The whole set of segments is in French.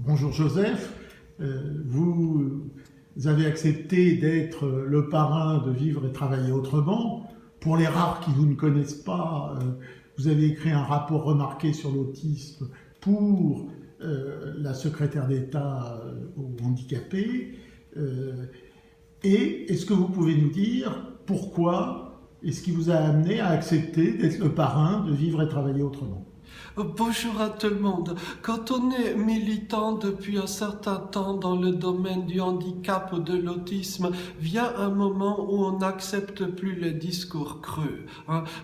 Bonjour Joseph, vous avez accepté d'être le parrain de Vivre et Travailler Autrement. Pour les rares qui vous ne connaissent pas, vous avez écrit un rapport remarqué sur l'autisme pour la secrétaire d'État aux handicapés. Et est-ce que vous pouvez nous dire pourquoi et ce qui vous a amené à accepter d'être le parrain de Vivre et Travailler Autrement ? Bonjour à tout le monde. Quand on est militant depuis un certain temps dans le domaine du handicap ou de l'autisme, vient un moment où on n'accepte plus les discours creux,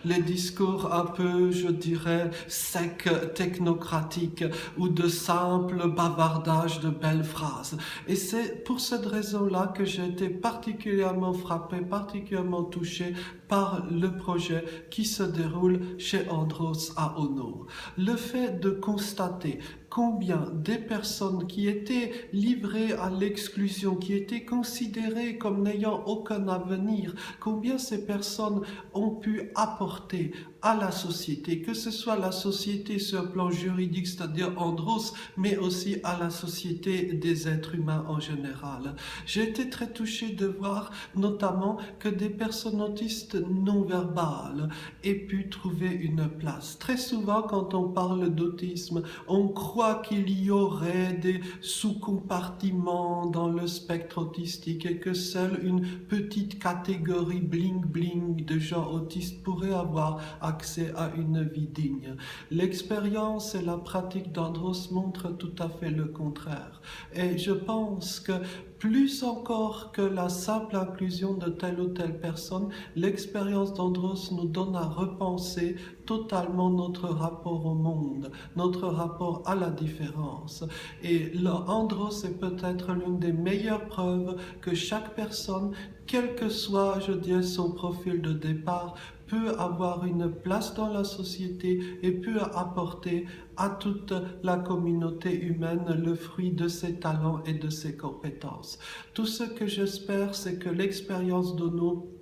les discours un peu, je dirais, secs, technocratiques ou de simples bavardages de belles phrases. Et c'est pour cette raison-là que j'ai été particulièrement frappé, particulièrement touché par le projet qui se déroule chez Andros à Ono. Le fait de constater combien des personnes qui étaient livrées à l'exclusion, qui étaient considérées comme n'ayant aucun avenir, combien ces personnes ont pu apporter à la société, que ce soit la société sur le plan juridique, c'est-à-dire Andros, mais aussi à la société des êtres humains en général. J'ai été très touché de voir notamment que des personnes autistes non-verbales aient pu trouver une place. Très souvent, quand on parle d'autisme, on croit qu'il y aurait des sous-compartiments dans le spectre autistique et que seule une petite catégorie bling-bling de gens autistes pourrait avoir accès à une vie digne. L'expérience et la pratique d'Andros montrent tout à fait le contraire. Et je pense que plus encore que la simple inclusion de telle ou telle personne, l'expérience d'Andros nous donne à repenser totalement notre rapport au monde, notre rapport à la différence. Et Andros est peut-être l'une des meilleures preuves que chaque personne, quel que soit, je dirais, son profil de départ, peut avoir une place dans la société et peut apporter à toute la communauté humaine le fruit de ses talents et de ses compétences. Tout ce que j'espère, c'est que l'expérience d'Ono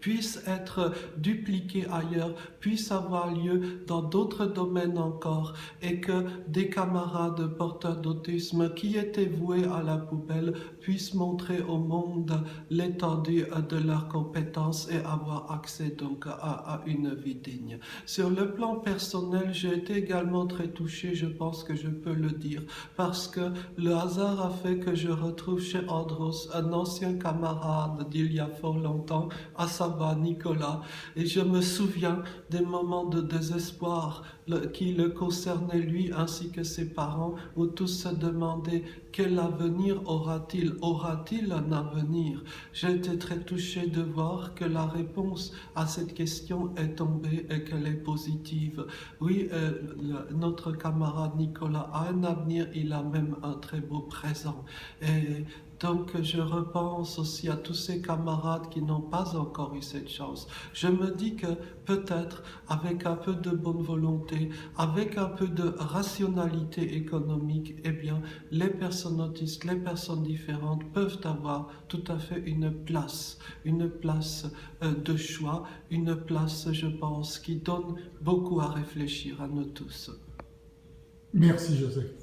puisse être dupliquée ailleurs, puisse avoir lieu dans d'autres domaines encore, et que des camarades porteurs d'autisme qui étaient voués à la poubelle puissent montrer au monde l'étendue de leurs compétences et avoir accès donc à une vie digne. Sur le plan personnel, j'ai été également très touché, je pense que je peux le dire, parce que le hasard a fait que je retrouve chez Andros un ancien camarade d'il y a fort longtemps, à savoir Nicolas, et je me souviens des moments de désespoir qui le concernaient lui ainsi que ses parents, où tous se demandaient quel avenir aura-t-il un avenir. J'ai été très touché de voir que la réponse à cette question est tombée et qu'elle est positive. Oui, notre camarade Nicolas a un avenir, il a même un très beau présent. Et donc je repense aussi à tous ces camarades qui n'ont pas encore eu cette chance. Je me dis que peut-être avec un peu de bonne volonté, avec un peu de rationalité économique, eh bien les personnes autistes, les personnes différentes peuvent avoir tout à fait une place de choix, une place, je pense, qui donne beaucoup à réfléchir à nous tous. Merci Joseph.